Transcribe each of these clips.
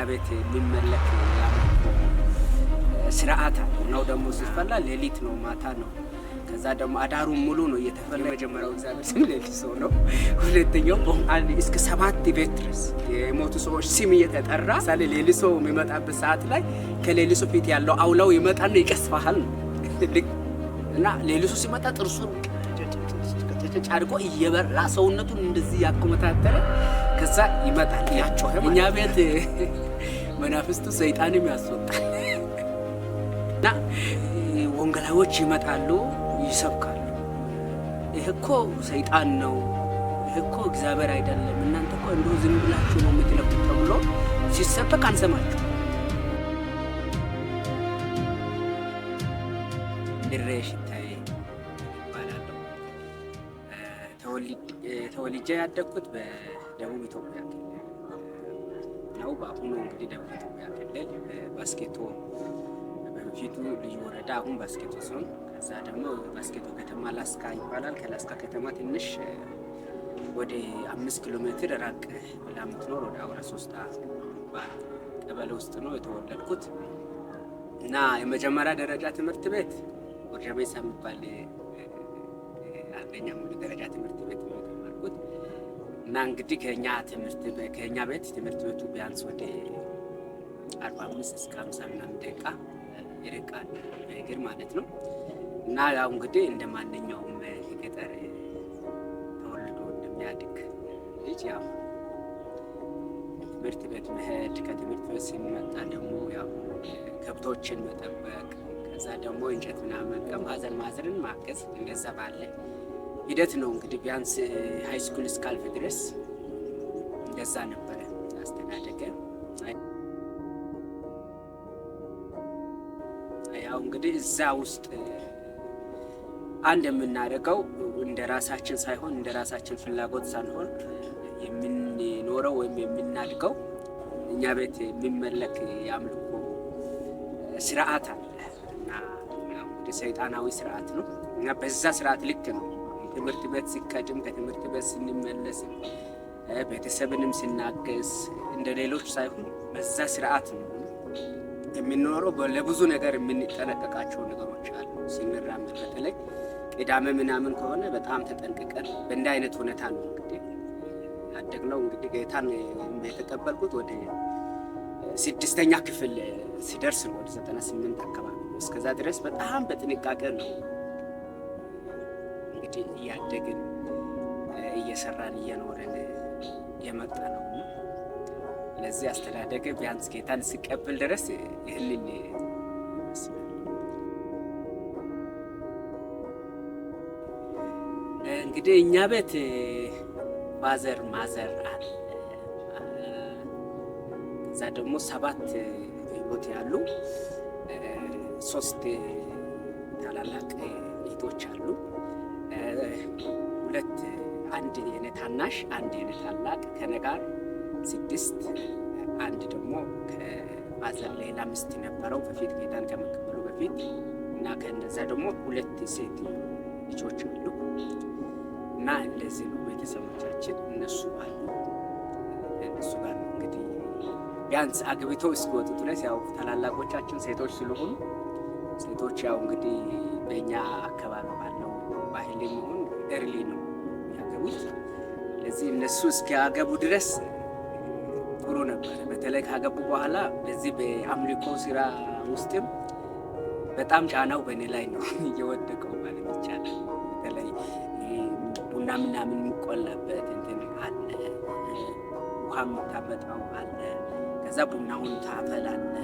ቤት የሚመለክ ስርዓት ነው። ደግሞ ሲፈላ ሌሊት ነው ማታ ነው። ከዛ ደግሞ አዳሩን ሙሉ ነው እየተፈላ። የመጀመሪያው እግዚአብሔር ስም ሌሊሶ ነው። ሁለተኛው እስከ 7 ቤት ድረስ የሞቱ ሰዎች ስም እየተጠራ ሳለ ሌሊሶ የሚመጣበት ሰዓት ላይ ከሌሊሶ ፊት ያለው አውላው ይመጣና ይቀስፋል ነው እና ሌሊሶ ሲመጣ ጥርሱን ጫድቆ እየበራ ሰውነቱን እንደዚህ ያቆመታተረ ከዛ ይመጣል ያጮኸ። እኛ ቤት መናፍስቱ ሰይጣንም ያስወጣል እና ወንጌላዎች ይመጣሉ ይሰብካሉ። ይሄ እኮ ሰይጣን ነው፣ ይሄ እኮ እግዚአብሔር አይደለም፣ እናንተ እኮ እንደው ዝም ብላችሁ ነው የምትለፉት ተብሎ ሲሰበክ አንሰማችሁ። ድሬሽ ታይ ይባላል። ተወልጄ ያደግኩት በደቡብ ኢትዮጵያ ክልል ነው። በአሁኑ እንግዲህ ደቡብ ኢትዮጵያ ክልል ባስኬቶ በፊቱ ልዩ ወረዳ አሁን ባስኬቶ ሲሆን ከዛ ደግሞ ባስኬቶ ከተማ ላስካ ይባላል። ከላስካ ከተማ ትንሽ ወደ 5 ኪሎ ሜትር ራቅ ብላ የምትኖር ወደ አውራ ሶስታ ቀበሌ ውስጥ ነው የተወለድኩት እና የመጀመሪያ ደረጃ ትምህርት ቤት ወርጃሜሳ የሚባል አንደኛ ሙሉ ደረጃ ትምህርት ቤት ነው የተማርኩት እና እንግዲህ ከኛ ቤት ትምህርት ቤቱ ቢያንስ ወደ 45 እስከ 50 ምናምን ደቂቃ ይርቃል በእግር ማለት ነው። እና ያው እንግዲህ እንደ ማንኛውም ገጠር ተወልዶ እንደሚያድግ ልጅ ያው ትምህርት ቤት መሄድ፣ ከትምህርት ቤት ሲመጣ ደግሞ ያው ከብቶችን መጠበቅ፣ ከዛ ደግሞ እንጨት ምናምን መልቀም፣ ማዘርን ማገዝ፣ እንደዛ ባለ ሂደት ነው እንግዲህ ቢያንስ ሃይ ስኩል እስካልፍ ድረስ እንደዛ ነበረ አስተዳደገ። ያው እንግዲህ እዛ ውስጥ አንድ የምናደርገው እንደ ራሳችን ሳይሆን እንደ ራሳችን ፍላጎት ሳይሆን የምንኖረው ወይም የምናድገው እኛ ቤት የሚመለክ የአምልኮ ስርዓት አለ እና ያው እንግዲህ ሰይጣናዊ ስርዓት ነው እና በዛ ስርዓት ልክ ነው ትምህርት ቤት ሲቀድም ከትምህርት ቤት ስንመለስ ቤተሰብንም ስናገዝ እንደ ሌሎች ሳይሆን በዛ ስርዓት ነው የምንኖረው። ለብዙ ነገር የምንጠነቀቃቸው ነገሮች አሉ። ስንራመድ በተለይ ቅዳሜ ምናምን ከሆነ በጣም ተጠንቅቀን በእንደ አይነት ሁኔታ ነው እንግዲህ ያደግነው። እንግዲህ ጌታን የተቀበልኩት ወደ 6ኛ ክፍል ሲደርስ ነው፣ ወደ 98 አካባቢ። እስከዛ ድረስ በጣም በጥንቃቄ ነው እንግዲህ እያደግን እየሰራን እየኖረን የመጣ ነው። ለዚህ አስተዳደገ ቢያንስ ጌታን ሲቀበል ድረስ ይህንን ይመስላል። እንግዲህ እኛ ቤት ፋዘር ማዘር አለ፣ ከዛ ደግሞ 7 ህይወት ያሉ 3 ታላላቅ እህቶች አሉ። 2 አንድ የኔ ታናሽ አንድ የኔ ታላቅ ከኔ ጋር 6 አንድ ደግሞ ከማዘር ሌላ ሚስት ነበረው በፊት ጌታን ከመቀበሉ በፊት እና ከነዛ ደግሞ 2 ሴት ልጆች አሉ እና እንደዚህ ነው ቤተሰቦቻችን። እነሱ አሉ እነሱ ጋር እንግዲህ ቢያንስ አግብተው እስኪወጡ ድረስ ያው ታላላቆቻችን ሴቶች ስለሆኑ ሴቶች ያው እንግዲህ በእኛ አካባቢ ባለው ባህል የሚሆን እርሊ ነው ያገቡት። ለዚህ እነሱ እስኪያገቡ ድረስ ጥሩ ነበር። በተለይ ካገቡ በኋላ በዚህ በአምልኮ ስራ ውስጥም በጣም ጫናው በእኔ ላይ ነው እየወደቀው ማለት ይቻላል። በተለይ ቡና ምናምን የሚቆላበት እንትን አለ፣ ውሃ የምታመጣው አለ፣ ከዛ ቡናውን ታፈላለ።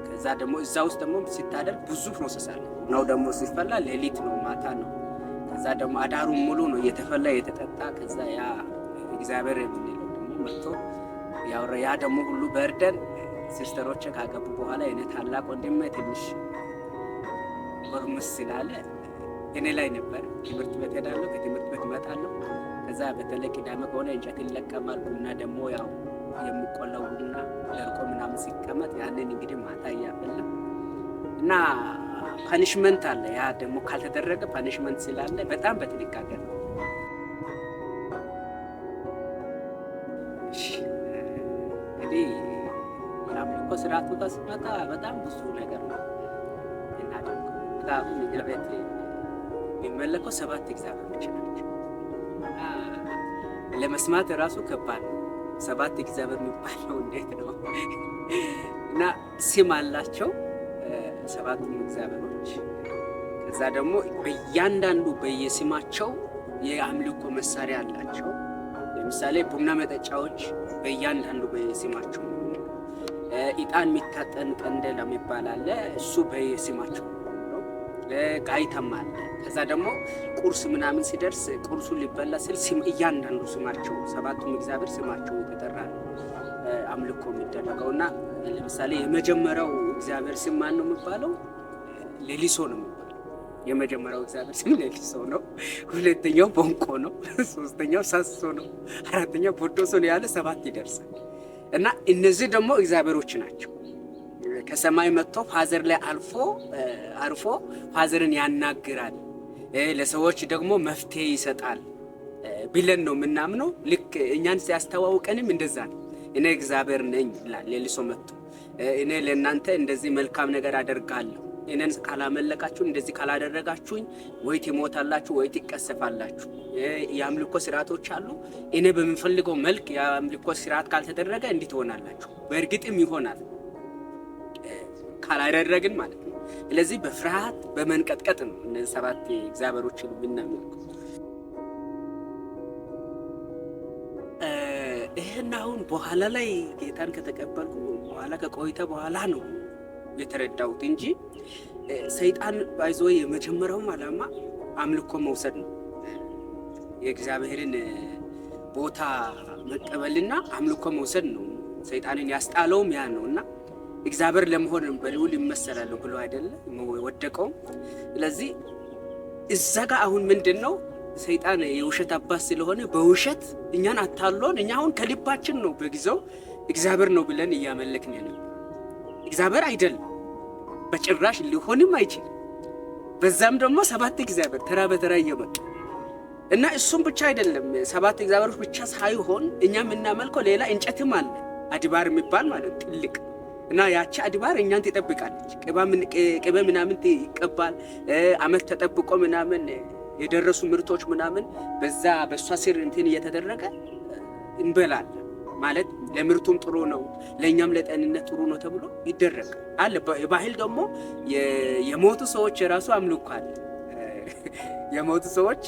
ከዛ ደግሞ እዛ ውስጥ ደግሞ ሲታደርግ ብዙ ፕሮሰስ አለ ነው። ደግሞ ሲፈላ ሌሊት ነው ማታ ነው። ከዛ ደግሞ አዳሩን ሙሉ ነው እየተፈላ እየተጠጣ። ከዛ ያ እግዚአብሔር የምንለው ደግሞ መጥቶ ያወራ ያ ደግሞ ሁሉ በርደን ሲስተሮች ካገቡ በኋላ የኔ ታላቅ ወንድሜ ትንሽ ጎርምስ ስላለ እኔ ላይ ነበር። ትምህርት ቤት ሄዳለሁ፣ ከትምህርት ቤት እመጣለሁ። ከዛ በተለይ ቅዳሜ ከሆነ እንጨት ይለቀማል። ቡና ደግሞ ያው የሚቆላው ቡና ደርቆ ምናምን ሲቀመጥ ያንን እንግዲህ ማታ እያፈላ እና ፓኒሽመንት አለ። ያ ደግሞ ካልተደረገ ፓኒሽመንት ስላለ በጣም በጥንቃቄ ነው። እንግዲህ አምልኮ ስርዓቱ ጋር ሲመጣ በጣም ብዙ ነገር ነው እናደርገው። አሁን እኛ ቤት የሚመለከው 7 እግዚአብሔሮች ናቸው። ለመስማት ራሱ ከባድ ነው። 7 እግዚአብሔር የሚባለው እንዴት ነው? እና ስም አላቸው 7ቱም እግዚአብሔሮች። ከዛ ደግሞ በእያንዳንዱ በየስማቸው የአምልኮ መሳሪያ አላቸው። ለምሳሌ ቡና መጠጫዎች በእያንዳንዱ በየስማቸው ነው። ኢጣን የሚታጠን ቀንደል የሚባል አለ፣ እሱ በየስማቸው ነው። ጋይታም አለ። ከዛ ደግሞ ቁርስ ምናምን ሲደርስ ቁርሱን ሊበላ ስል እያንዳንዱ ስማቸው 7ቱም እግዚአብሔር ስማቸው የተጠራ ነው አምልኮ የሚደረገውና ለምሳሌ የመጀመሪያው እግዚአብሔር ስም ማን ነው የሚባለው? ሌሊሶ ነው የሚባለው። የመጀመሪያው እግዚአብሔር ስም ሌሊሶ ነው። ሁለተኛው ቦንቆ ነው። ሶስተኛው ሳሶ ነው። አራተኛው ቦዶሶ ነው ያለ 7 ይደርሳል። እና እነዚህ ደግሞ እግዚአብሔሮች ናቸው። ከሰማይ መጥቶ ፋዘር ላይ አርፎ ፋዘርን ያናግራል፣ ለሰዎች ደግሞ መፍትሄ ይሰጣል ብለን ነው የምናምነው። ልክ እኛን ሲያስተዋውቀንም እንደዛ ነው። እኔ እግዚአብሔር ነኝ ይላል ሌሊሶ መጥቶ። እኔ ለእናንተ እንደዚህ መልካም ነገር አደርጋለሁ፣ እኔን ካላመለካችሁ እንደዚህ ካላደረጋችሁኝ ወይ ትሞታላችሁ ወይ ትቀሰፋላችሁ። የአምልኮ ስርዓቶች አሉ። እኔ በምፈልገው መልክ የአምልኮ ስርዓት ካልተደረገ እንዲህ ትሆናላችሁ። በእርግጥም ይሆናል ካላደረግን ማለት ነው። ስለዚህ በፍርሃት በመንቀጥቀጥ ነው እነዚህ 7 እግዚአብሔሮችን የምናመልከው። ይሄን አሁን በኋላ ላይ ጌታን ከተቀበልኩ በኋላ ከቆይታ በኋላ ነው የተረዳሁት እንጂ ሰይጣን ባይዞ የመጀመሪያው ዓላማ አምልኮ መውሰድ ነው። የእግዚአብሔርን ቦታ መቀበልና አምልኮ መውሰድ ነው። ሰይጣንን ያስጣለውም ያ ነውና እግዚአብሔር ለመሆን በልዑል ይመሰላል ብሎ አይደለም ወደቀው። ስለዚህ እዛ ጋር አሁን ምንድነው ሰይጣን የውሸት አባት ስለሆነ በውሸት እኛን አታሎን እኛ አሁን ከልባችን ነው በጊዜው እግዚአብሔር ነው ብለን እያመለክን ያለው። እግዚአብሔር አይደለም በጭራሽ ሊሆንም አይችልም። በዛም ደግሞ 7 እግዚአብሔር ተራ በተራ እየመጡ እና እሱም ብቻ አይደለም 7 እግዚአብሔሮች ብቻ ሳይሆን እኛ የምናመልከው ሌላ እንጨትም አለ፣ አድባር የሚባል ማለት ትልቅ እና ያቺ አድባር እኛን ትጠብቃለች። ቅቤ ምናምን ይቀባል። አመት ተጠብቆ ምናምን የደረሱ ምርቶች ምናምን በሷ ስር እንትን እየተደረገ እንበላለን ማለት ለምርቱም ጥሩ ነው፣ ለኛም ለጤንነት ጥሩ ነው ተብሎ ይደረግ አለ። በባህል ደግሞ የሞቱ ሰዎች የራሱ አምልኮ አለ። የሞቱ ሰዎች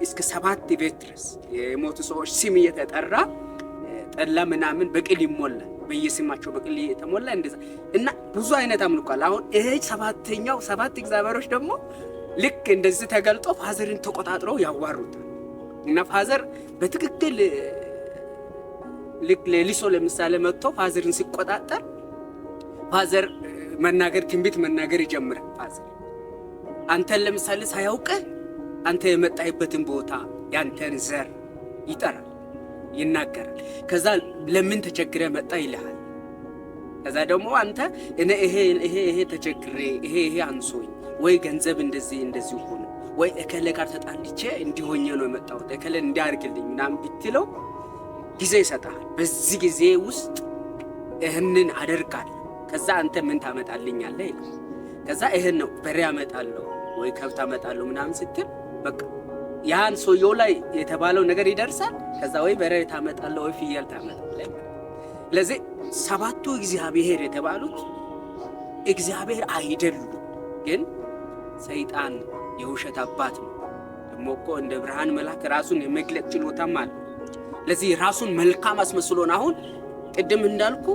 እስከ 7 ቤት ድረስ የሞቱ ሰዎች ስም እየተጠራ ጠላ ምናምን በቅል ይሞላል። በየስማቸው በቅል የተሞላ እንደዛ እና ብዙ አይነት አምልኮ አለ። አሁን ይሄ 7 እግዚአብሔሮች ደግሞ ልክ እንደዚህ ተገልጦ ፋዘርን ተቆጣጥረው ያዋሩታል። እና ፋዘር በትክክል ልክ ሌሊሶ ለምሳሌ መጥቶ ፋዘርን ሲቆጣጠር ፋዘር መናገር ትንቢት መናገር ይጀምራል። ፋዘር አንተን ለምሳሌ ሳያውቅህ አንተ የመጣይበትን ቦታ ያንተን ዘር ይጠራል፣ ይናገራል። ከዛ ለምን ተቸግረ መጣ ይልሃል። ከዛ ደግሞ አንተ እኔ ይሄ ተቸግሬ ይሄ አንሶኝ ወይ ገንዘብ እንደዚህ ሆኖ ወይ እከለ ጋር ተጣልቼ እንዲሆኜ ነው የመጣሁት እከለ እንዲያርግልኝ ምናምን ብትለው ጊዜ ይሰጣል። በዚህ ጊዜ ውስጥ ይሄንን አደርጋለሁ፣ ከዛ አንተ ምን ታመጣልኛለህ ይላል። ከዛ ይሄን ነው በሬ አመጣለሁ ወይ ከብት አመጣለሁ ምናምን ስትል በቃ ያን ሰውየው ላይ የተባለው ነገር ይደርሳል። ከዛ ወይ በሬ ታመጣለህ ወይ ፍየል ታመጣለህ። ስለዚህ 7ቱ እግዚአብሔር የተባሉት እግዚአብሔር አይደሉም። ግን ሰይጣን የውሸት አባት ነው። ደግሞ እኮ እንደ ብርሃን መልአክ ራሱን የመግለጥ ችሎታም አለ። ለዚህ ራሱን መልካም አስመስሎን አሁን ቅድም እንዳልኩ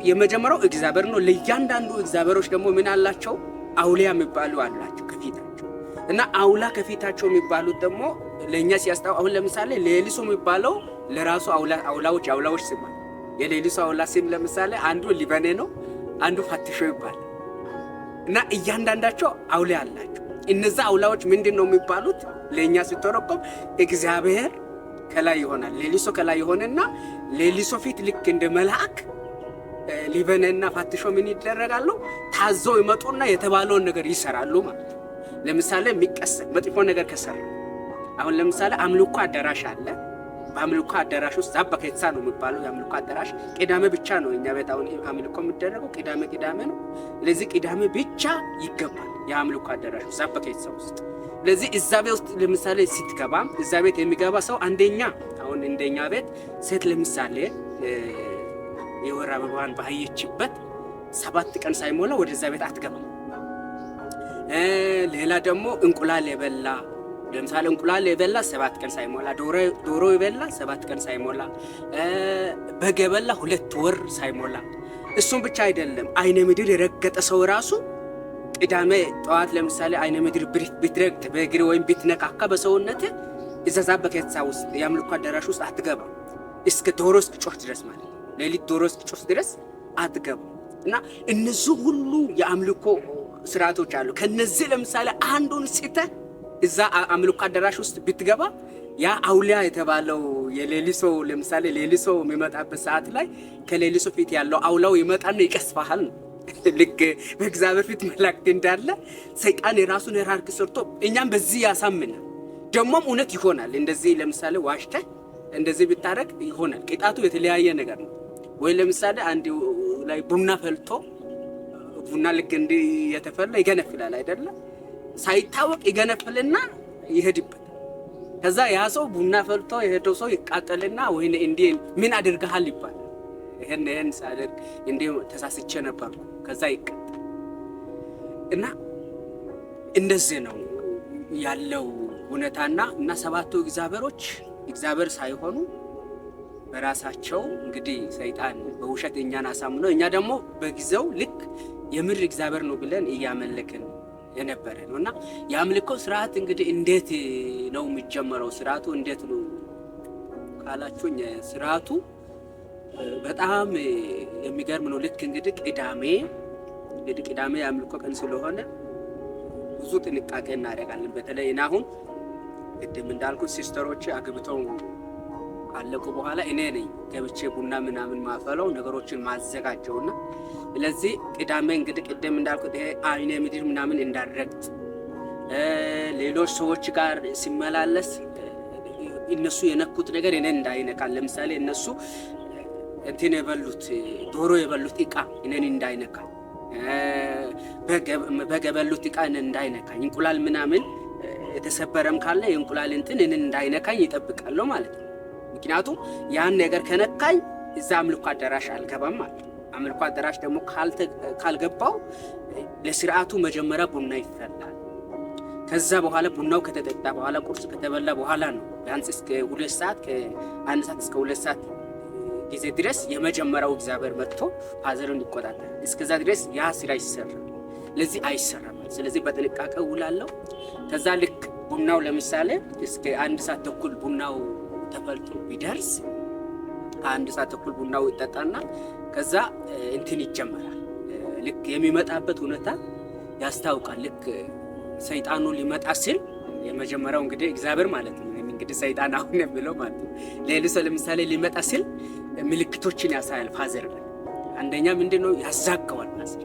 የመጀመሪያው እግዚአብሔር ነው። ለእያንዳንዱ እግዚአብሔሮች ደግሞ ምን አላቸው? አውሊያ የሚባሉ አላቸው ከፊታቸው። እና አውላ ከፊታቸው የሚባሉት ደግሞ ለእኛ ሲያስታው አሁን ለምሳሌ ሌሊሶ የሚባለው ለራሱ አውላዎች ስም አለ። የሌሊሶ አውላ ስም ለምሳሌ አንዱ ሊበኔ ነው፣ አንዱ ፋትሾ ይባላል። እና እያንዳንዳቸው አውሊያ አላቸው። እነዛ አውላዎች ምንድን ነው የሚባሉት? ለእኛ ሲተረጎም እግዚአብሔር ከላይ ይሆናል። ሌሊሶ ከላይ ይሆንና ሌሊሶ ፊት ልክ እንደ መልአክ ሊበኔና ፋትሾ ምን ይደረጋሉ? ታዘው ይመጡና የተባለውን ነገር ይሰራሉ ማለት ነው። ለምሳሌ የሚቀሰም መጥፎ ነገር ከሰራ አሁን ለምሳሌ አምልኮ አዳራሽ አለ። በአምልኮ አዳራሽ ውስጥ ዛባ ከትሳ ነው የሚባለው። የአምልኮ አዳራሽ ቅዳሜ ብቻ ነው እኛ ቤት አሁን አምልኮ የሚደረገው ቅዳሜ ነው። ለዚህ ቅዳሜ ብቻ ይገባል የአምልኮ አዳራሽ ውስጥ ዛባ ከትሳ ውስጥ። ለዚህ እዛ ቤት ውስጥ ለምሳሌ ስትገባ እዛ ቤት የሚገባ ሰው አንደኛ አሁን እንደኛ ቤት ሴት ለምሳሌ የወር አበባዋን ባየችበት 7 ቀን ሳይሞላ ወደዛ ቤት አትገባም። ሌላ ደግሞ እንቁላል የበላ ለምሳሌ እንቁላል የበላ 7 ቀን ሳይሞላ፣ ዶሮ የበላ 7 ቀን ሳይሞላ፣ በግ የበላ 2 ወር ሳይሞላ፣ እሱም ብቻ አይደለም አይነ ምድር የረገጠ ሰው ራሱ ቅዳሜ ጠዋት ለምሳሌ አይነ ምድር ብትረግጥ በእግር ወይም ብትነካካ በሰውነት እዛዛ በከተሳ ውስጥ የአምልኮ አዳራሽ ውስጥ አትገባም። እስከ ዶሮ እስኪጮህ ድረስ ማለት ሌሊት ዶሮ እስኪጮህ ድረስ አትገባም። እና እነዚህ ሁሉ የአምልኮ ስርዓቶች አሉ። ከነዚህ ለምሳሌ አንዱን ሲተህ እዛ አምልኮ አዳራሽ ውስጥ ብትገባ ያ አውሊያ የተባለው የሌሊሶ ለምሳሌ ሌሊሶ የሚመጣበት ሰዓት ላይ ከሌሊሶ ፊት ያለው አውላው ይመጣና ይቀስፋል ነው። ልክ በእግዚአብሔር ፊት መላእክት እንዳለ ሰይጣን የራሱን ራርክ ሰርቶ እኛም በዚህ ያሳምናል። ደግሞም እውነት ይሆናል። እንደዚህ ለምሳሌ ዋሽተህ እንደዚህ ብታረግ ይሆናል። ቅጣቱ የተለያየ ነገር ነው። ወይ ለምሳሌ አንድ ላይ ቡና ፈልቶ ቡና ልክ እንዲህ የተፈላ ይገነፍላል አይደለ? ሳይታወቅ ይገነፍልና ይሄድበት። ከዛ ያ ሰው ቡና ፈልቶ የሄደው ሰው ይቃጠልና ወይ እንዲህ ምን አድርገሃል ይባላል። ይሄን ሳደርግ እንዲህ ተሳስቼ ነበርኩ ከዛ ይቃጠል እና እንደዚህ ነው ያለው ሁኔታና እና 7ቱ እግዚአብሔሮች እግዚአብሔር ሳይሆኑ በራሳቸው እንግዲህ ሰይጣን በውሸት እኛን አሳምነው እኛ ደግሞ በጊዜው ልክ የምር እግዚአብሔር ነው ብለን እያመለክን የነበረ ነውና የአምልኮ ስርዓት እንግዲህ እንዴት ነው የሚጀመረው? ስርዓቱ እንዴት ነው ካላችሁኝ ስርዓቱ በጣም የሚገርም ነው። ልክ እንግዲህ ቅዳሜ የአምልኮ ቀን ስለሆነ ብዙ ጥንቃቄ እናደርጋለን። በተለይ እና አሁን ቅድም እንዳልኩት ሲስተሮች አግብተው ካለቁ በኋላ እኔ ነኝ ገብቼ ቡና ምናምን ማፈለው ነገሮችን ማዘጋጀውና ስለዚህ ቅዳሜ እንግዲህ ቅድም እንዳልኩት ይሄ አይነ ምድር ምናምን እንዳረግጥ ሌሎች ሰዎች ጋር ሲመላለስ እነሱ የነኩት ነገር እኔን እንዳይነካል። ለምሳሌ እነሱ እንትን የበሉት ዶሮ የበሉት ዕቃ እኔን እንዳይነካ፣ በግ የበሉት ዕቃ እኔን እንዳይነካኝ፣ እንቁላል ምናምን የተሰበረም ካለ የእንቁላል እንትን እኔን እንዳይነካኝ ይጠብቃለሁ ማለት ነው። ምክንያቱም ያን ነገር ከነካኝ እዛ አምልኮ አዳራሽ አልገባም ማለት ነው። አምልኮ አዳራሽ ደግሞ ካልገባው ለስርዓቱ መጀመሪያ ቡና ይፈላል። ከዛ በኋላ ቡናው ከተጠጣ በኋላ ቁርስ ከተበላ በኋላ ነው ቢያንስ እስከ 2 ሰዓት ከ1 ሰዓት እስከ 2 ሰዓት ጊዜ ድረስ የመጀመሪያው እግዚአብሔር መጥቶ ፋዘርን ይቆጣጠራል። እስከዛ ድረስ ያ ስራ ይሰራል። ለዚህ አይሰራም። ስለዚህ በጥንቃቄ ውላለሁ። ከዛ ልክ ቡናው ለምሳሌ እስከ 1 ሰዓት ተኩል ቡናው ተፈልቶ ቢደርስ 1 ሰዓት ተኩል ቡናው ይጠጣና ከዛ እንትን ይጀመራል። ልክ የሚመጣበት ሁኔታ ያስታውቃል። ልክ ሰይጣኑ ሊመጣ ሲል የመጀመሪያው እንግዲህ እግዚአብሔር ማለት ነው። እንግዲህ ሰይጣን አሁን የሚለው ማለት ነው ሌሊሶ ለምሳሌ ሊመጣ ሲል ምልክቶችን ያሳያል ፋዘር። አንደኛ ምንድነው ያዛቀዋል ፋዘር።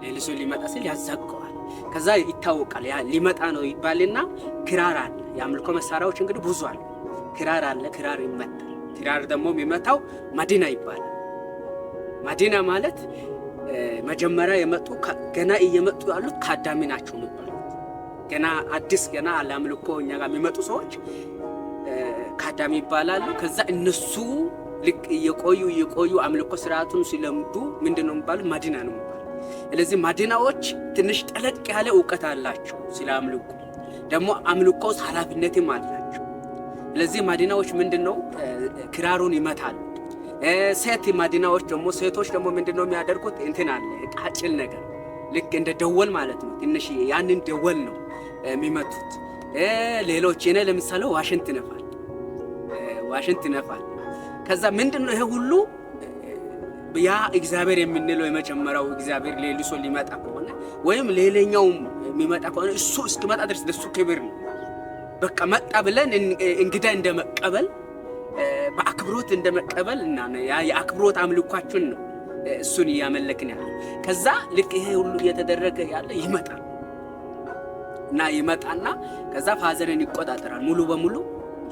ሌሊሶ ሊመጣ ሲል ያዛቀዋል። ከዛ ይታወቃል ያ ሊመጣ ነው ይባልና ክራር አለ። የአምልኮ መሳሪያዎች እንግዲህ ብዙ አሉ። ክራር አለ። ክራር ይመታል። ክራር ደግሞ የሚመታው ማዲና ይባላል። ማዲና ማለት መጀመሪያ የመጡ ገና እየመጡ ያሉት ካዳሚ ናቸው የሚባሉት። ገና አዲስ ገና አላምልኮ እኛ ጋር የሚመጡ ሰዎች ካዳሚ ይባላሉ። ከዛ እነሱ ልክ እየቆዩ አምልኮ ስርዓቱን ሲለምዱ ምንድነው የሚባሉት? ማዲና ነው የሚባሉት። ስለዚህ ማዲናዎች ትንሽ ጠለቅ ያለ ዕውቀት አላቸው ስለ አምልኮ፣ ደግሞ አምልኮ ኃላፊነትም አላቸው። ስለዚህ ማዲናዎች ምንድነው ክራሩን ይመታሉ። ሴት ማዲናዎች ደግሞ ሴቶች ደግሞ ምንድነው የሚያደርጉት? እንትን አለ ቃጭል ነገር ልክ እንደ ደወል ማለት ነው። ትንሽ ያንን ደወል ነው የሚመቱት። ሌሎች እኔ ለምሳሌ ዋሽንት ነፋል። ከዛ ምንድነው ይሄ ሁሉ ያ እግዚአብሔር የምንለው የመጀመሪያው እግዚአብሔር ሌሊሶ ሊመጣ ከሆነ ወይም ሌላኛው የሚመጣ ከሆነ እሱ እስኪመጣ ድረስ ለሱ ክብር ነው። በቃ መጣ ብለን እንግዳ እንደመቀበል በአክብሮት እንደመቀበል እና ያ የአክብሮት አምልኳችን ነው እሱን ያመለክን ያለው። ከዛ ልክ ይሄ ሁሉ እየተደረገ ያለ ይመጣና ከዛ ፋዘርን ይቆጣጠራል ሙሉ በሙሉ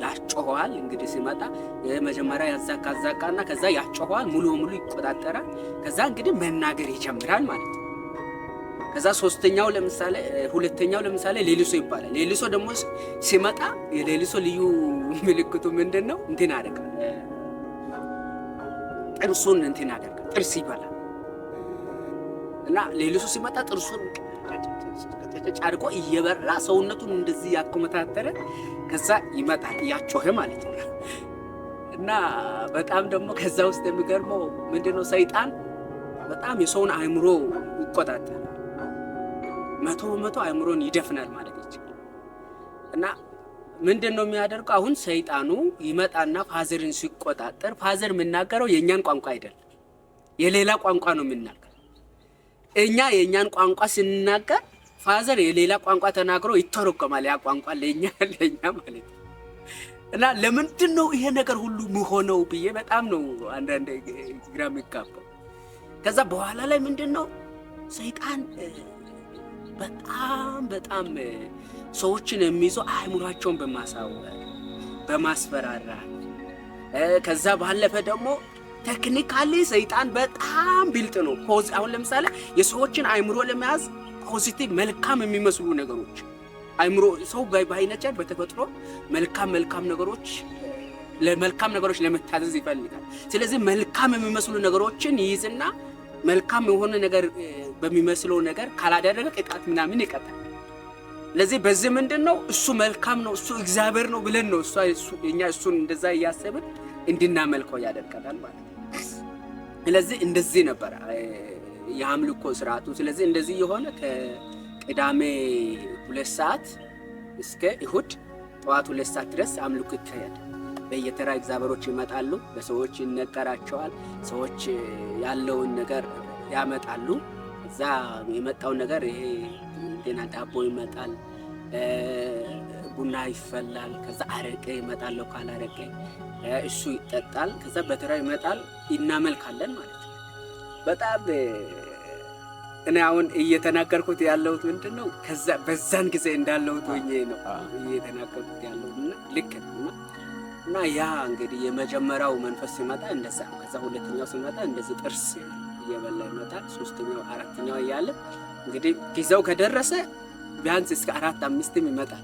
ያጮኸዋል። እንግዲህ ሲመጣ የመጀመሪያ ያዛቃና ከዛ ያጮኸዋል፣ ሙሉ በሙሉ ይቆጣጠራል። ከዛ እንግዲህ መናገር ይጀምራል ማለት ነው። ከዛ ሁለተኛው ለምሳሌ ሌሊሶ ይባላል። ሌሊሶ ደግሞ ሲመጣ የሌሊሶ ልዩ ምልክቱ ምንድነው? እንትን ያደርጋል፣ ጥርሱን እንትን ያደርጋል፣ ጥርስ ይበላል። እና ሌሊሶ ሲመጣ ጥርሱን ጫድቆ እየበራ ሰውነቱን እንደዚህ ያቆመታተረ ከዛ ይመጣል ያጮኸ ማለት ነው። እና በጣም ደግሞ ከዛ ውስጥ የሚገርመው ምንድነው? ሰይጣን በጣም የሰውን አእምሮ ይቆጣጠራል። 100% አእምሮን ይደፍናል ማለት ይችላል። እና ምንድነው የሚያደርገው? አሁን ሰይጣኑ ይመጣና ፋዘርን ሲቆጣጠር ፋዘር የምናገረው የኛን ቋንቋ አይደለም፣ የሌላ ቋንቋ ነው የምናገረው። እኛ የኛን ቋንቋ ስንናገር ፋዘር የሌላ ቋንቋ ተናግሮ ይተረጎማል። ያ ቋንቋ ለኛ ማለት ነው። እና ለምንድን ነው ይሄ ነገር ሁሉ የሚሆነው ብዬ በጣም ነው አንዳንድ ግራ የሚጋባው። ከዛ በኋላ ላይ ምንድነው ሰይጣን በጣም ሰዎችን የሚይዘው አእምሯቸውን በማሳወር በማስፈራራት፣ ከዛ ባለፈ ደግሞ ቴክኒካሊ ሰይጣን በጣም ብልጥ ነው። አሁን ለምሳሌ የሰዎችን አእምሮ ለመያዝ ፖዚቲቭ መልካም የሚመስሉ ነገሮች አእምሮ ሰው በአይነቻ በተፈጥሮ መልካም ነገሮች ለመታዘዝ ይፈልጋል። ስለዚህ መልካም የሚመስሉ ነገሮችን ይይዝና መልካም የሆነ ነገር በሚመስለው ነገር ካላደረገ ቅጣት ምናምን ይቀጣል። ለዚህ በዚህ ምንድነው እሱ መልካም ነው እሱ እግዚአብሔር ነው ብለን ነው እኛ እሱን እንደዛ እያሰብን እንድናመልከው ያደርጋል ማለት ነው። ስለዚህ እንደዚህ ነበር የአምልኮ ስርዓቱ። ስለዚህ እንደዚህ የሆነ ከቅዳሜ 2 ሰዓት እስከ እሁድ ጠዋት 2 ሰዓት ድረስ አምልኮ ይካሄዳል። በየተራ እግዚአብሔሮች ይመጣሉ፣ ለሰዎች ይነገራቸዋል። ሰዎች ያለውን ነገር ያመጣሉ። እዛ የመጣው ነገር ይሄ እንትና ዳቦ ይመጣል፣ ቡና ይፈላል፣ ከዛ አረቄ ይመጣል፣ ካላረቄ እሱ ይጠጣል። ከዛ በተራ ይመጣል፣ እናመልካለን ማለት ነው። በጣም እኔ አሁን እየተናገርኩት ያለሁት ምንድነው ከዛ በዛን ጊዜ እንዳለሁት ሆኜ ነው እየተናገርኩት ያለሁትና ልክ ነው። እና ያ እንግዲህ የመጀመሪያው መንፈስ ሲመጣ እንደዛ፣ ከዛ ሁለተኛው ሲመጣ እንደዚህ ጥርስ እየበላ ይመጣል። ሶስተኛው አራተኛው እያለ እንግዲህ ጊዜው ከደረሰ ቢያንስ እስከ 4-5 ይመጣል።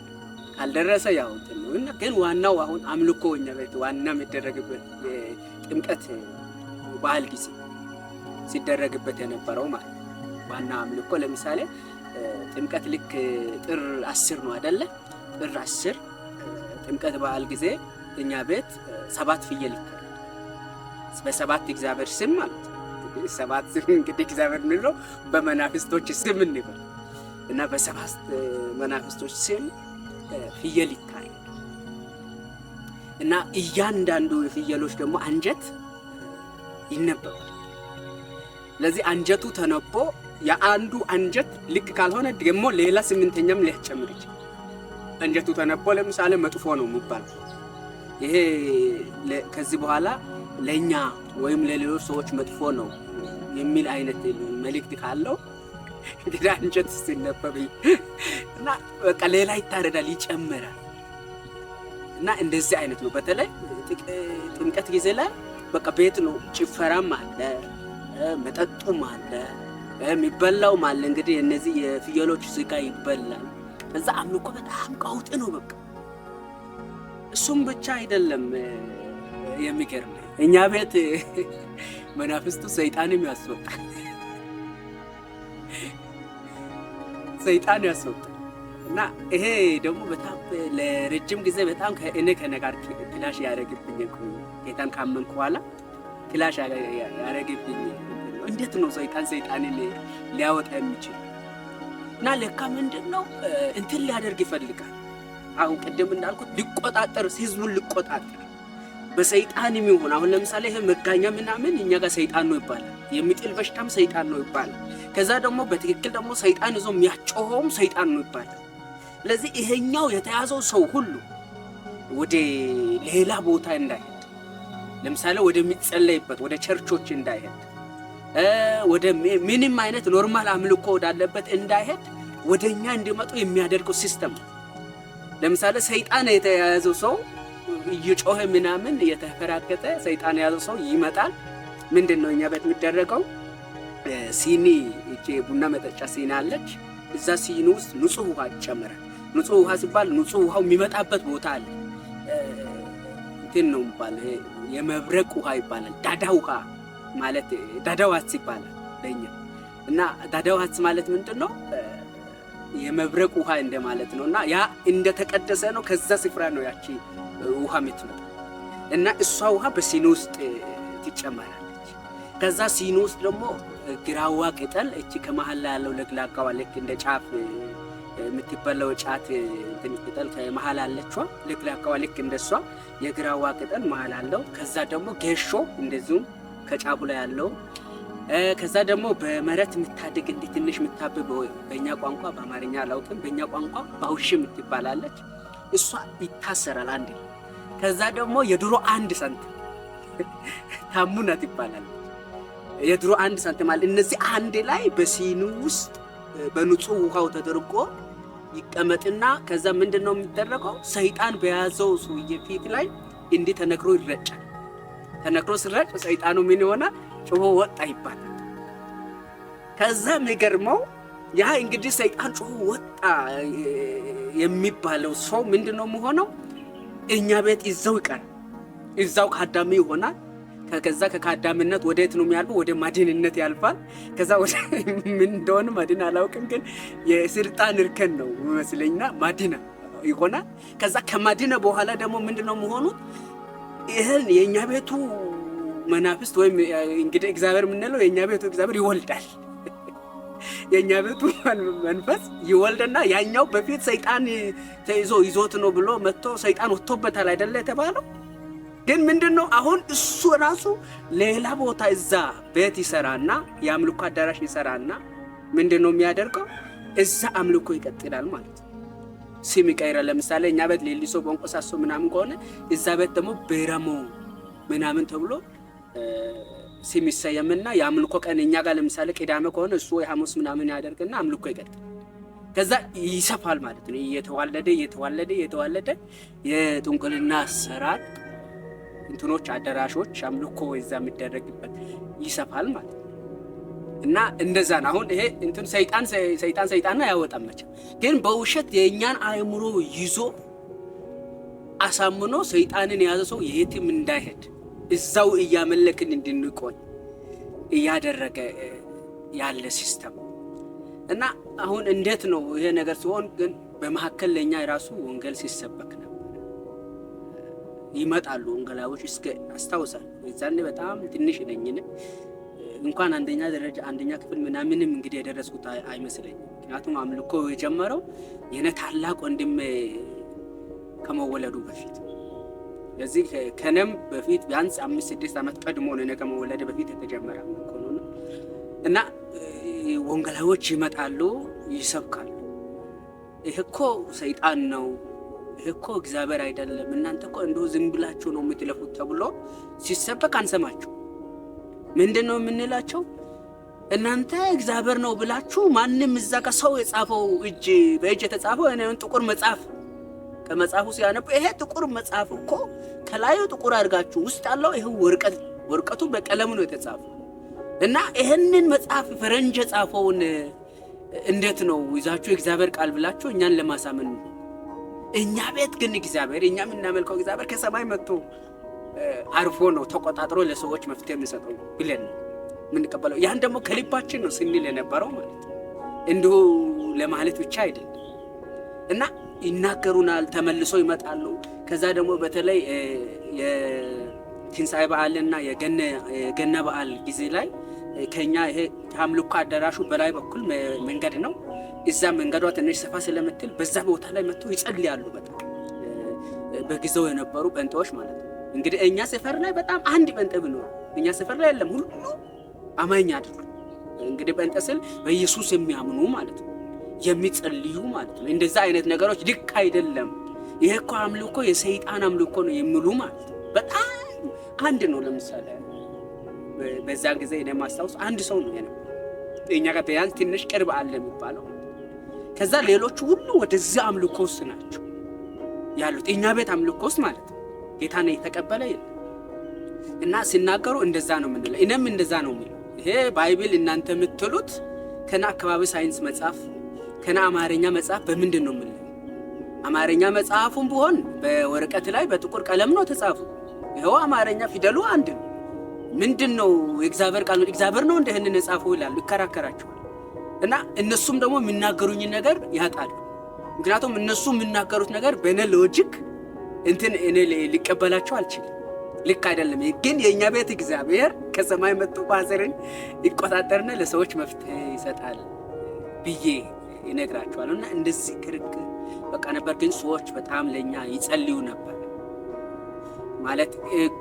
ካልደረሰ ያው ነው። እና ግን ዋናው አሁን አምልኮ እኛ ቤት ዋና የሚደረግበት የጥምቀት በዓል ጊዜ ሲደረግበት የነበረው ማለት ዋና አምልኮ ለምሳሌ ጥምቀት ልክ ጥር 10 ነው አይደለ? ጥር 10 ጥምቀት በዓል ጊዜ እኛ ቤት 7 ፍየል ይታረዳል። በ7 እግዚአብሔር ስም ማለት ነው። 7 ስም እንግዲህ እግዚአብሔር ነው በመናፍስቶች ስም እንበል እና በ7 መናፍስቶች ስም ፍየል ይታረዳል። እና እያንዳንዱ የፍየሎች ደግሞ አንጀት ይነበባል። ለዚህ አንጀቱ ተነቦ የአንዱ አንጀት ልክ ካልሆነ ደግሞ ሌላ 8ኛም ሊያጨምር ይችላል። አንጀቱ ተነቦ ለምሳሌ መጥፎ ነው የሚባል ይሄ ከዚህ በኋላ ለኛ ወይም ለሌሎች ሰዎች መጥፎ ነው የሚል አይነት መልእክት ካለው እንግዲህ አንጀት ሲነበብ እና በቃ ሌላ ይታረዳል፣ ይጨምራል። እና እንደዚህ አይነት ነው። በተለይ ጥምቀት ጊዜ ላይ በቃ ቤት ነው፣ ጭፈራም አለ፣ መጠጡም አለ፣ የሚበላው አለ። እንግዲህ እነዚህ የፍየሎች ስጋ ይበላል። እዛ አምልኮ በጣም ቀውጥ ነው በቃ። እሱም ብቻ አይደለም የሚገርም እኛ ቤት መናፍስቱ ሰይጣንም ያስወጣል፣ ሰይጣን ያስወጣል። እና ይሄ ደግሞ በጣም ለረጅም ጊዜ በጣም ከነጋር ክላሽ ያደረግብኝ ጌታን ካመንኩ በኋላ ክላሽ ያደረግብኝ እንዴት ነው ሰይጣንን ሊያወጣ የሚችል? እና ለካ ምንድነው እንትን ሊያደርግ ይፈልጋል። አሁን ቀደም እንዳልኩት ሊቆጣጠር፣ ህዝቡን ሊቆጣጠር በሰይጣን የሚሆን አሁን ለምሳሌ ይሄ መጋኛ ምናምን እኛ ጋር ሰይጣን ነው ይባላል። የሚጥል በሽታም ሰይጣን ነው ይባላል። ከዛ ደግሞ በትክክል ደግሞ ሰይጣን ይዞ የሚያጮኸውም ሰይጣን ነው ይባላል። ስለዚህ ይሄኛው የተያዘው ሰው ሁሉ ወደ ሌላ ቦታ እንዳይሄድ፣ ለምሳሌ ወደሚጸለይበት ወደ ቸርቾች እንዳይሄድ፣ ወደ ምንም አይነት ኖርማል አምልኮ ወዳለበት እንዳይሄድ ወደኛ እንዲመጡ የሚያደርገው ሲስተም። ለምሳሌ ሰይጣን የተያዘው ሰው እየጮኸ ምናምን እየተፈራገጠ ሰይጣን ያዘው ሰው ይመጣል። ምንድነው እኛ ቤት የሚደረገው? ሲኒ እቺ ቡና መጠጫ ሲኒ አለች። እዛ ሲኒ ውስጥ ንጹህ ውሃ ይጨመራል። ንጹህ ውሃ ሲባል ንጹህ ውሃው የሚመጣበት ቦታ አለ። እንትን ነው የሚባለው፣ የመብረቅ ውሃ ይባላል። ዳዳ ውሃ ማለት ዳዳዋት ይባላል በእኛ እና ዳዳዋት ማለት ምንድነው? የመብረቅ ውሃ እንደማለት ነው። እና ያ እንደተቀደሰ ነው። ከዛ ስፍራ ነው ያቺ ውሃ የምትመጣ እና እሷ ውሃ በሲኒ ውስጥ ትጨመራለች። ከዛ ሲኒ ውስጥ ደግሞ ግራዋ ቅጠል እቺ ከመሃል ላይ ያለው ለግላጋዋ ልክ እንደ ጫፍ የምትበላው ጫት እንትን ቅጠል ከመሃል አለችዋ ለግላጋዋ ልክ እንደሷ የግራዋ ቅጠል መሃል አለው። ከዛ ደግሞ ጌሾ እንደዚሁም ከጫፉ ላይ ያለው ከዛ ደግሞ በመሬት የምታድግ እንደ ትንሽ የምታብብ በእኛ ቋንቋ በአማርኛ አላውቅም፣ በእኛ ቋንቋ ባውሽ የምትባላለች እሷ ይታሰራል አንድ። ከዛ ደግሞ የድሮ 1 ሳንቲም ታሙናት ይባላል። የድሮ 1 ሳንቲም ማለት እነዚህ አንድ ላይ በሲኒ ውስጥ በንጹህ ውሃው ተደርጎ ይቀመጥና ከዛ ምንድነው የሚደረገው? ሰይጣን በያዘው ሰውዬ ፊት ላይ እንዲህ ተነክሮ ይረጫል። ተነክሮ ሲረጭ ሰይጣኑ ምን ይሆናል? ጮሆ ወጣ ይባላል። ከዛ የሚገርመው ያ እንግዲህ ሰይጣን ጮሆ ወጣ የሚባለው ሰው ምንድነው የሚሆነው? እኛ ቤት ይዘው ይቀር፣ ይዛው ካዳሚ ይሆናል። ከዛ ከካዳምነት ወዴት ነው የሚያልፈው? ወደ ማድንነት ያልፋል። ከዛ ወደ ምን እንደሆነ ማድን አላውቅም፣ ግን የስልጣን እርከን ነው መስለኝና ማድና ይሆናል። ከዛ ከማድነ በኋላ ደግሞ ምንድነው የሚሆኑት? ይሄን የኛ ቤቱ መናፍስት ወይም እንግዲህ እግዚአብሔር የምንለው የኛ ቤቱ እግዚአብሔር ይወልዳል። የኛ ቤቱ መንፈስ ይወልድና ያኛው በፊት ሰይጣን ተይዞ ይዞት ነው ብሎ መጥቶ ሰይጣን ወጥቶበታል አይደለ የተባለው። ግን ምንድነው አሁን እሱ ራሱ ሌላ ቦታ እዛ ቤት ይሰራና የአምልኮ አዳራሽ ይሰራና ምንድነው የሚያደርገው? እዛ አምልኮ ይቀጥላል ማለት ነው። ስም ይቀይራል። ለምሳሌ እኛ ቤት ሌሊሶ ቦንቆሳሶ ምናምን ከሆነ እዛ ቤት ደግሞ ቤራሞ ምናምን ተብሎ ስም ይሰየምና የአምልኮ ቀን እኛ ጋር ለምሳሌ ቅዳሜ ከሆነ እሱ የሐሙስ ምናምን ያደርግና አምልኮ ይቀጥላል። ከዛ ይሰፋል ማለት ነው። እየተዋለደ የጥንቁልና አሰራር እንትኖች አዳራሾች አምልኮ እዛ የሚደረግበት ይሰፋል ማለት ነው። እና እንደዛ ነው። አሁን ይሄ እንትን ሰይጣን ነው ያወጣም መቼም፣ ግን በውሸት የኛን አእምሮ ይዞ አሳምኖ ሰይጣንን የያዘ ሰው የትም እንዳይሄድ እዛው እያመለክን እንድንቆይ እያደረገ ያለ ሲስተም እና አሁን እንዴት ነው ይሄ ነገር ሲሆን? ግን በመሐከል ለኛ የራሱ ወንጌል ሲሰበክ ነበር። ይመጣሉ ወንጌላዎች እስከ አስታውሳለሁ። እዛኔ በጣም ትንሽ ነኝ እንኳን አንደኛ ክፍል ምናምንም እንግዲህ የደረስኩት አይመስለኝም። ምክንያቱም አምልኮ የጀመረው የኔ ታላቅ ወንድም ከመወለዱ በፊት ለዚህ ከነም በፊት ቢያንስ 5-6 ዓመት ቀድሞ ነው እኔ ከመወለደ በፊት የተጀመረ አምልኮ ነው። እና ወንጌላዎች ይመጣሉ ይሰብካሉ። ይሄ እኮ ሰይጣን ነው፣ ይሄ እኮ እግዚአብሔር አይደለም፣ እናንተ እኮ እንደው ዝም ብላችሁ ነው የምትለፉት ተብሎ ሲሰበክ አንሰማችሁ። ምንድነው የምንላቸው? እናንተ እግዚአብሔር ነው ብላችሁ ማንም እዛ ጋር ሰው የጻፈው በእጅ የተጻፈው እኔን ጥቁር መጽሐፍ ከመጽሐፉ ሲያነቡ ይሄ ጥቁር መጽሐፍ እኮ ከላዩ ጥቁር አድርጋችሁ ውስጥ ያለው ይሄ ወርቀቱ በቀለም ነው የተጻፈው እና ይሄንን መጽሐፍ ፈረንጅ የጻፈውን እንዴት ነው ይዛችሁ እግዚአብሔር ቃል ብላችሁ እኛን ለማሳመን? እኛ ቤት ግን እግዚአብሔር እኛ የምናመልከው እግዚአብሔር ከሰማይ መጥቶ አርፎ ነው ተቆጣጥሮ ለሰዎች መፍትሄ የሚሰጠው ብለን ምን ቀበለው። ያን ደግሞ ከልባችን ነው ስንል የነበረው ማለት ነው፣ እንዲሁ ለማለት ብቻ አይደለም። እና ይናገሩናል፣ ተመልሶ ይመጣሉ። ከዛ ደግሞ በተለይ የትንሣኤ በዓልና የገና በዓል ጊዜ ላይ ከኛ ይሄ አምልኮ አዳራሹ በላይ በኩል መንገድ ነው። እዛ መንገዷ ትንሽ ሰፋ ስለምትል በዛ ቦታ ላይ መጥተው ይጸልያሉ። በጣም በጊዜው የነበሩ ጴንጤዎች ማለት ነው። እንግዲህ እኛ ሰፈር ላይ በጣም አንድ ጴንጤ ቢኖር እኛ ሰፈር ላይ የለም፣ ሁሉ አማኝ አይደሉም። እንግዲህ ጴንጤ ስል በኢየሱስ የሚያምኑ ማለት ነው፣ የሚጸልዩ ማለት ነው። እንደዛ አይነት ነገሮች ልክ አይደለም፣ ይሄ እኮ አምልኮ የሰይጣን አምልኮ ነው የሚሉ ማለት ነው። በጣም አንድ ነው። ለምሳሌ በዛን ጊዜ እኔ ማስታወስ አንድ ሰው ነው የነበረው እኛ ጋር ቢያንስ ትንሽ ቅርብ አለ የሚባለው። ከዛ ሌሎቹ ሁሉ ወደዛ አምልኮ ውስጥ ናቸው ያሉት፣ እኛ ቤት አምልኮ ውስጥ ማለት ነው ጌታን የተቀበለ የለም። እና ሲናገሩ እንደዛ ነው የምንለው። እኔም እንደዛ ነው የምለው። ይሄ ባይብል እናንተ የምትሉት ከና አካባቢ ሳይንስ መጽሐፍ ከና አማርኛ መጽሐፍ በምንድን ነው የምለው? አማርኛ መጽሐፉም ቢሆን በወረቀት ላይ በጥቁር ቀለም ነው ተጻፉ። ይሄው አማርኛ ፊደሉ አንድ ነው። ምንድነው የእግዚአብሔር ቃል እግዚአብሔር ነው እንደህን የጻፈው ይላሉ፣ ይከራከራቸዋል። እና እነሱም ደግሞ የሚናገሩኝ ነገር ያጣሉ። ምክንያቱም እነሱ የሚናገሩት ነገር በእኔ ሎጂክ እንትን እኔ ሊቀበላቸው አልችልም። ልክ አይደለም። ግን የኛ ቤት እግዚአብሔር ከሰማይ መጥቶ ፋዘርን ይቆጣጠርና ለሰዎች መፍትሄ ይሰጣል ብዬ ይነግራቸዋለሁ። እና እንደዚህ ክርክር በቃ ነበር። ግን ሰዎች በጣም ለኛ ይጸልዩ ነበር ማለት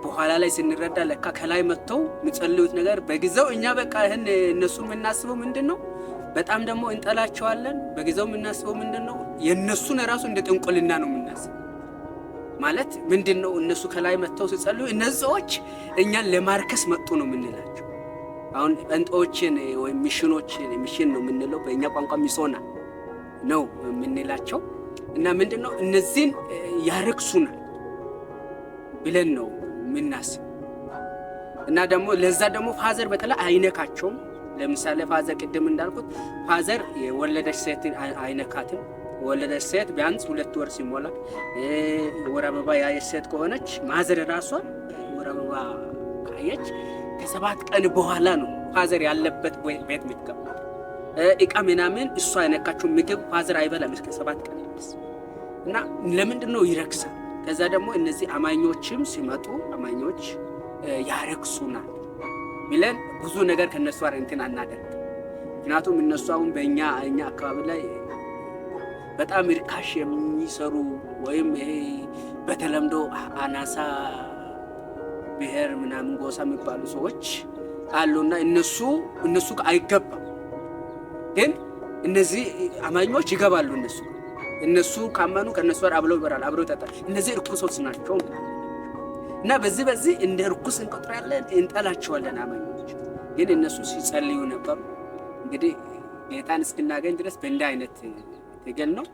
በኋላ ላይ ስንረዳ ለካ ከላይ መጥተው የሚጸልዩት ነገር በጊዜው እኛ በቃ ይሄን እነሱ የምናስበው ምንድነው በጣም ደግሞ እንጠላቸዋለን። በጊዜው የምናስበው ምንድነው የነሱን ራሱ እንደ ጥንቆልና ነው የምናስበው። ማለት ምንድነው እነሱ ከላይ መጥተው ሲጸልዩ እነዚህ ሰዎች እኛን ለማርከስ መጡ ነው የምንላቸው። አሁን ጴንጤዎችን ወይ ሚሽን ነው የምንለው፣ በእኛ ቋንቋ ሚሶና ነው የምንላቸው። እና ምንድነው እነዚህን ያረክሱናል ብለን ነው የምናስበው። እና ደግሞ ለዛ ደግሞ ፋዘር በተለይ አይነካቸውም። ለምሳሌ ፋዘር ቅድም እንዳልኩት ፋዘር የወለደች ሴት አይነካትም። ወለደች ሴት ቢያንስ 2 ወር ሲሞላ ወር አበባ ያየች ሴት ከሆነች ማዘር ራሷ ወር አበባ ካየች ከ7 ቀን በኋላ ነው ፋዘር ያለበት ቤት የምትገባው። እቃ ምናምን እሷ አይነካችው። ምግብ ፋዘር አይበላም እስከ 7 ቀን ድረስ። እና ለምንድነው ይረክሳል? ከዛ ደግሞ እነዚህ አማኞችም ሲመጡ አማኞች ያረክሱናል ብለን ብዙ ነገር ከነሱ ጋር እንትን አናደርግ። ምክንያቱም እነሱ አሁን በእኛ አካባቢ ላይ በጣም ርካሽ የሚሰሩ ወይም ይሄ በተለምዶ አናሳ ብሔር ምናምን ጎሳ የሚባሉ ሰዎች አሉና እነሱ አይገባም። ግን እነዚህ አማኞች ይገባሉ። እነሱ ካመኑ ከነሱ ጋር አብረው ይበራል፣ አብረው ይጠጣል። እነዚህ ርኩሶች ናቸው እና በዚህ እንደ ርኩስ እንቆጥራለን፣ እንጠላቸዋለን አማኞች። ግን እነሱ ሲጸልዩ ነበር። እንግዲህ ጌታን እስክናገኝ ድረስ በእንዲህ አይነት ትግል ነው።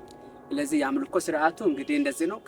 ስለዚህ የአምልኮ ስርዓቱ እንግዲህ እንደዚህ ነው።